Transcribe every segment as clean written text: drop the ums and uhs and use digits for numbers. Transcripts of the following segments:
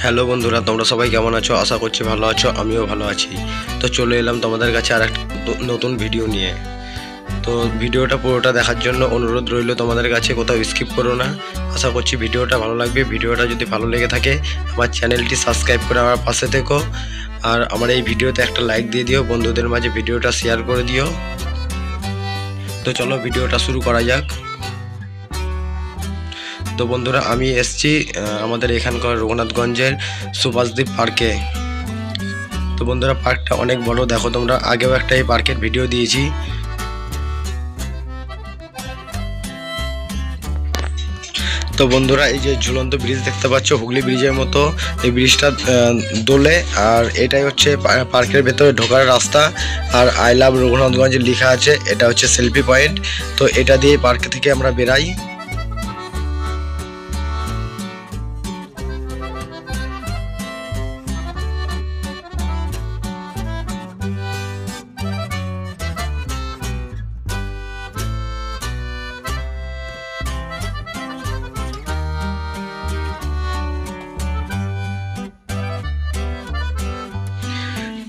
Hello বন্ধুরা, তোমরা সবাই কেমন আছো? আশা করছি ভালো আছো, আমিও ভালো আছি। তো চলে এলাম তোমাদের কাছে আর একটা নতুন ভিডিও নিয়ে। তো ভিডিওটা পুরোটা দেখার জন্য অনুরোধ রইল তোমাদের কাছে, কোথাও স্কিপ করো না। আশা করছি ভিডিওটা ভালো লাগবে। ভিডিওটা যদি ভালো লেগে থাকে আমার চ্যানেলটি সাবস্ক্রাইব করে আমার পাশে থেকো, আর আমার এই ভিডিওতে একটা লাইক দিয়ে দিও, বন্ধুদের মাঝে ভিডিওটা শেয়ার করে দিও। তো চলো ভিডিওটা শুরু করা যাক। তো বন্ধুরা, আমি এসছি আমাদের এখানকার রঘুনাথগঞ্জের সুভাষদ্বীপ পার্কে। তো বন্ধুরা, পার্কটা অনেক বড়, দেখো তোমরা, আগেও একটা এই পার্কের ভিডিও দিয়েছি। তো বন্ধুরা, এই যে ঝুলন্ত ব্রিজ দেখতে পাচ্ছ, হুগলি ব্রিজের মতো, এই ব্রিজটা দোলে, আর এটাই হচ্ছে পার্কের ভেতরে ঢোকার রাস্তা। আর আই লাভ রঘুনাথগঞ্জ লেখা আছে, এটা হচ্ছে সেলফি পয়েন্ট। তো এটা দিয়ে পার্ক থেকে আমরা বেরাই।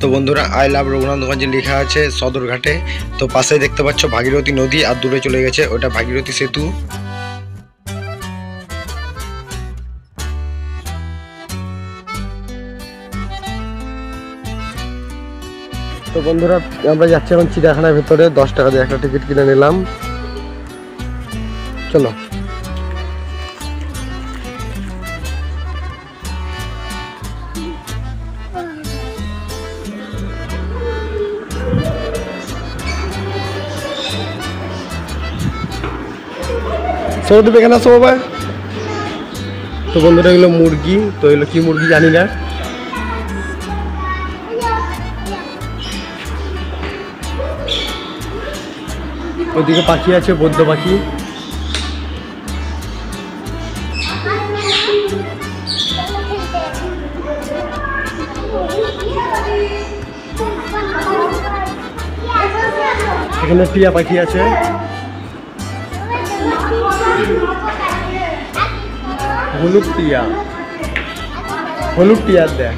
তো বন্ধুরা, আই লাভ রঘুনাথগঞ্জে লেখা আছে সদরঘাটে। তো পাশে দেখতে পাচ্ছ ভাগীরথী নদী, আর দূরে চলে গেছে ওটা ভাগীরথী সেতু। তো বন্ধুরা, আমরা যাচ্ছি এখন চিড়িয়াখানার ভেতরে। 10 টাকা দিয়ে একটা টিকিট কিনে নিলাম। চলো। সৌরদীপ এখানে আসো বাবা। তো বন্ধুরা, এগুলো মুরগি। তো এগুলো কি মুরগি জানি না। ওইদিকে পাখি আছে, বৌদ্ধ পাখি। এখানে টিয়া পাখি আছে। হলুদ টিয়া, হলুদ টিয়া দেয়।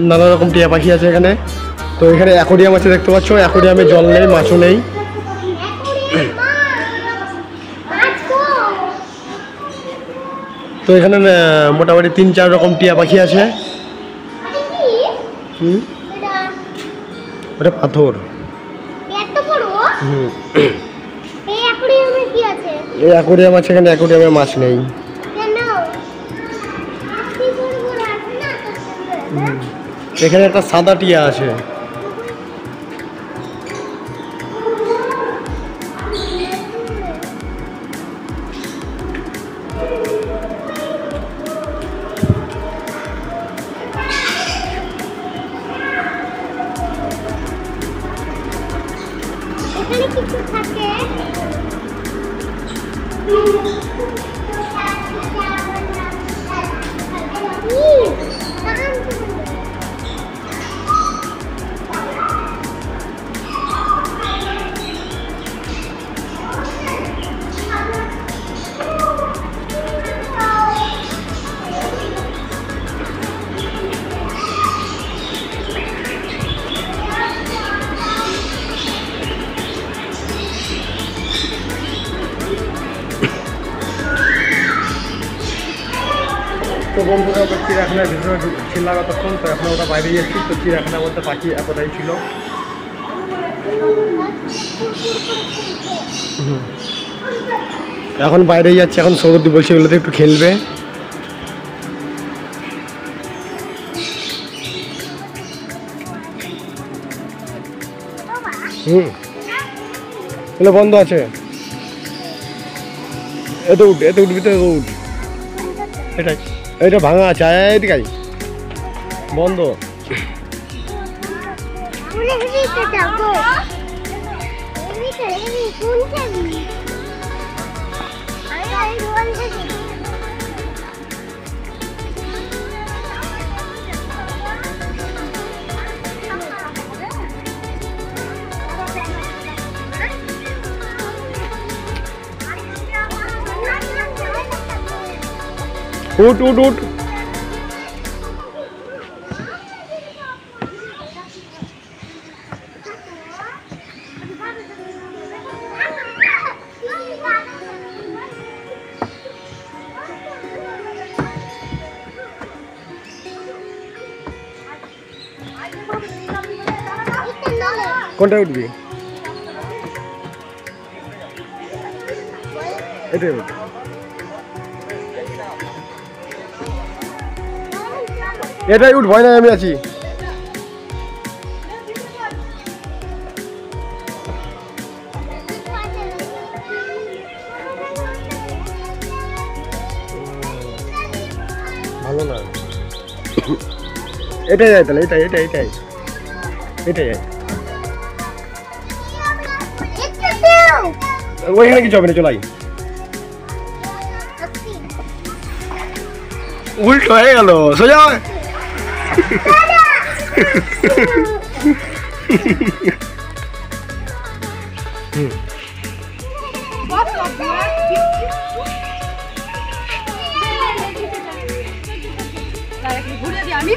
নানা রকম টিয়া পাখি আছে এখানে। তো এখানে অ্যাকোরিয়াম আছে, দেখতে পাচ্ছ। অ্যাকোরিয়ামে জল নেই, মাছও নেই। তো এখানে মোটামুটি 3-4 রকম টিয়া পাখি আছে। ওটা পাথর। এই অ্যাকোরিয়াম আছে, এখানে অ্যাকোরিয়ামে মাছ নেই। এখানে একটা সাদা টিয়া আছে। এখানে কিছু থাকে। তো বন্ধুরা, ওটা চিড়িয়াখানার ভিতরে ছিলাম এতক্ষণ। তো এখন ওটা বাইরে যাচ্ছি। তো চিড়িয়াখানার মধ্যে পাখি এতটাই ছিল। এখন বাইরে যাচ্ছে। এখন সৌরদীপ বলছে এগুলোতে একটু খেলবে। এগুলো বন্ধ আছে। এত উঠ, এত উঠবি তো, উঠ। এটাই, এটা ভাঙা আছে। এদিকাই বন্ধ। উঠ উঠ উঠ। কোনটা উঠবি? এটাই উঠ। এটাই উঠ, ভয় নাই, আমি আছি। ভালো না, এটাই যায় তাহলে, এটাই এটাই এটাই এটাই যায়। ওইখানে কিছু হবে না, চলাই। উল্টো হয়ে গেল, সোজা। ঘুরে দিই আমি।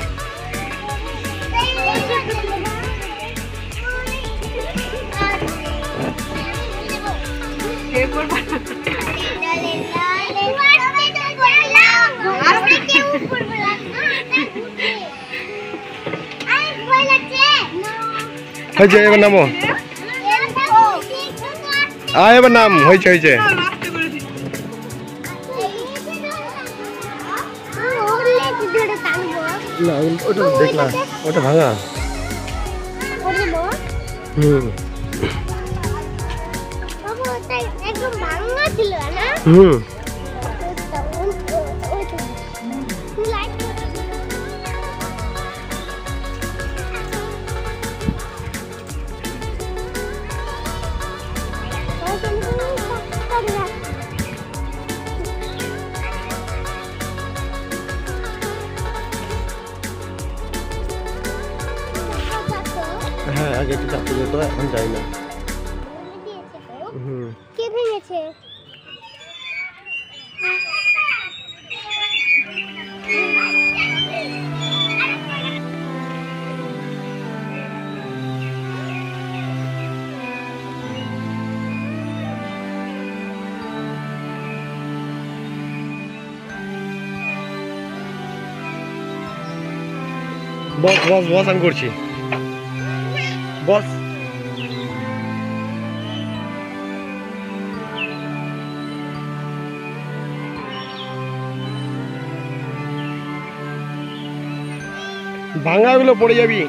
হয়েছে, এবার নামো। এবার নাম, হয়েছে হয়েছে। না ওটা দেখলাম, ওটা ভাঙা। হুম হুম। হ্যাঁ, আগে একটু চাপতে যেত, এখন যাই না। হুম। কে ভেঙেছে? বস বস বস, আমি করছি বস। ভাঙাগুলো পড়ে যাবি,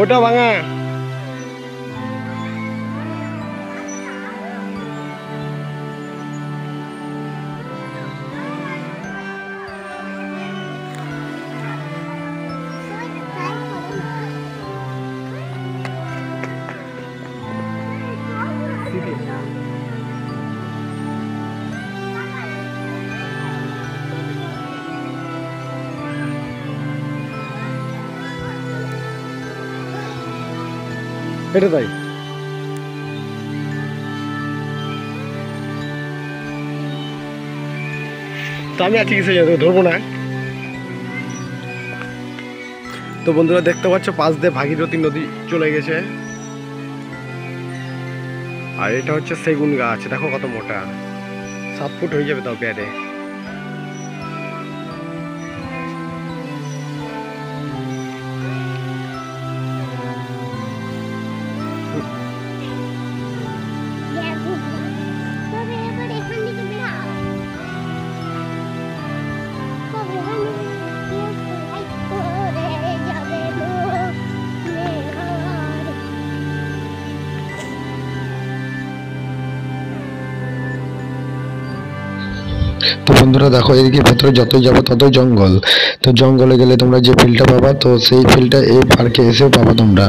ওটা ভাঙা। এটা তাই। তো আমি আছি কিসে যাবো, ধরবো না। তো বন্ধুরা দেখতে পাচ্ছ, পাশ দিয়ে ভাগীরথী নদী চলে গেছে। আর এটা হচ্ছে সেগুন গাছ, দেখো কত মোটা, 7 ফুট হয়ে যাবে তাও পেয়ারে। তো বন্ধুরা দেখো, এদিকে ভেতরে যতই যাবো ততই জঙ্গল। তো জঙ্গলে গেলে তোমরা যে ফিলটা পাবা, তো সেই ফিলটা এই পার্কে এসেও পাবা তোমরা।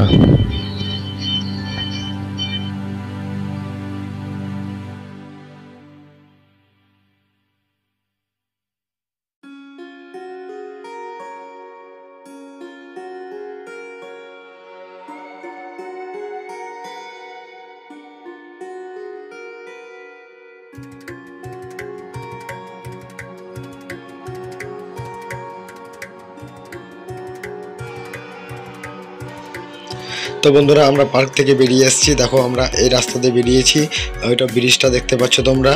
তো বন্ধুরা আমরা পার্ক থেকে বেরিয়ে এসেছি। দেখো আমরা এই রাস্তাতে বেরিয়েছি, ওইটা ব্রিজটা দেখতে পাচ্ছ তোমরা।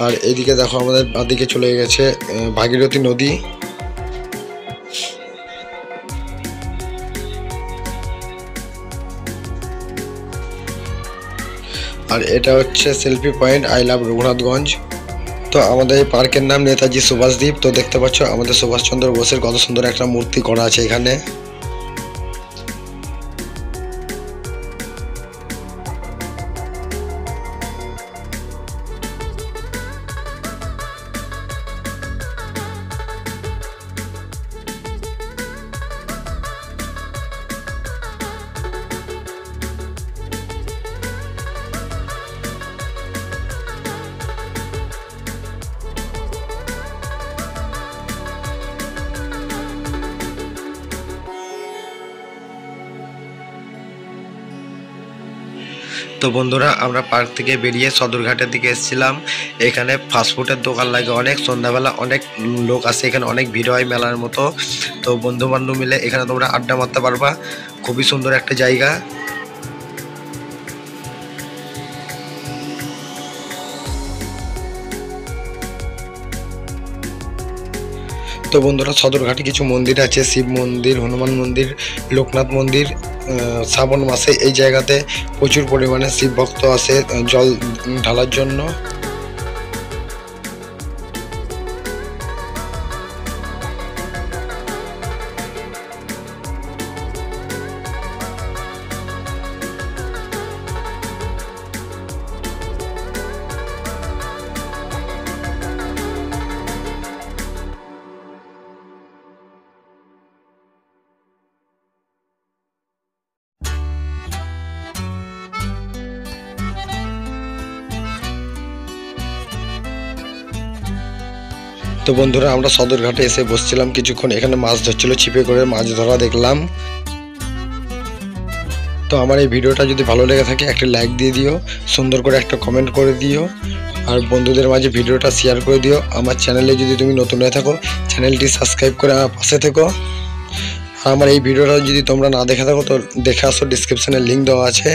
আর এইদিকে দেখো আমাদের বাঁদিকে চলে গেছে ভাগীরথী নদী। আর এটা হচ্ছে selfie point I love Raghunathganj. তো আমাদের এই পার্কের নাম নেতাজি সুভাষদ্বীপ। তো দেখতে পাচ্ছ আমাদের সুভাষচন্দ্র বোসের কত সুন্দর একটা মূর্তি করা আছে এখানে। তো বন্ধুরা আমরা পার্ক থেকে বেরিয়ে সদরঘাটের দিকে এসেছিলাম। এখানে ফাস্টফুডের দোকান লাগে অনেক, সন্ধ্যাবেলা অনেক লোক আসে, এখানে অনেক ভিড় হয় মেলার মতো। তো বন্ধু বান্ধব মিলে এখানে তোমরা আড্ডা মারতে পারবা, খুবই সুন্দর একটা জায়গা। তো বন্ধুরা সদরঘাটে কিছু মন্দির আছে, শিব মন্দির, হনুমান মন্দির, লোকনাথ মন্দির। শ্রাবণ মাসে এই জায়গাতে প্রচুর পরিমাণে শিব ভক্ত আসে জল ঢালার জন্য। তো বন্ধুরা আমরা সদরঘাটে এসে বসছিলাম কিছুক্ষণ, এখানে মাছ ধরছিল, ছিপে করে মাছ ধরা দেখলাম। তো আমার এই ভিডিওটা যদি ভালো লেগে থাকে একটা লাইক দিয়ে দিও, সুন্দর করে একটা কমেন্ট করে দিও, আর বন্ধুদের মাঝে ভিডিওটা শেয়ার করে দিও। আমার চ্যানেলে যদি তুমি নতুন হয়ে থাকো চ্যানেলটি সাবস্ক্রাইব করে আমার পাশে থেকো। আর আমার এই ভিডিওটা যদি তোমরা না দেখে থাকো তো দেখে আসো, ডিসক্রিপশনে লিঙ্ক দেওয়া আছে।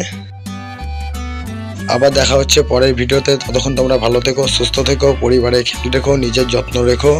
আবার দেখা হচ্ছে পরের ভিডিওতে। ততক্ষণ তোমরা ভালো থেকো, সুস্থ থেকো, পরিবারে খেয়াল রেখো, নিজের যত্ন রেখো।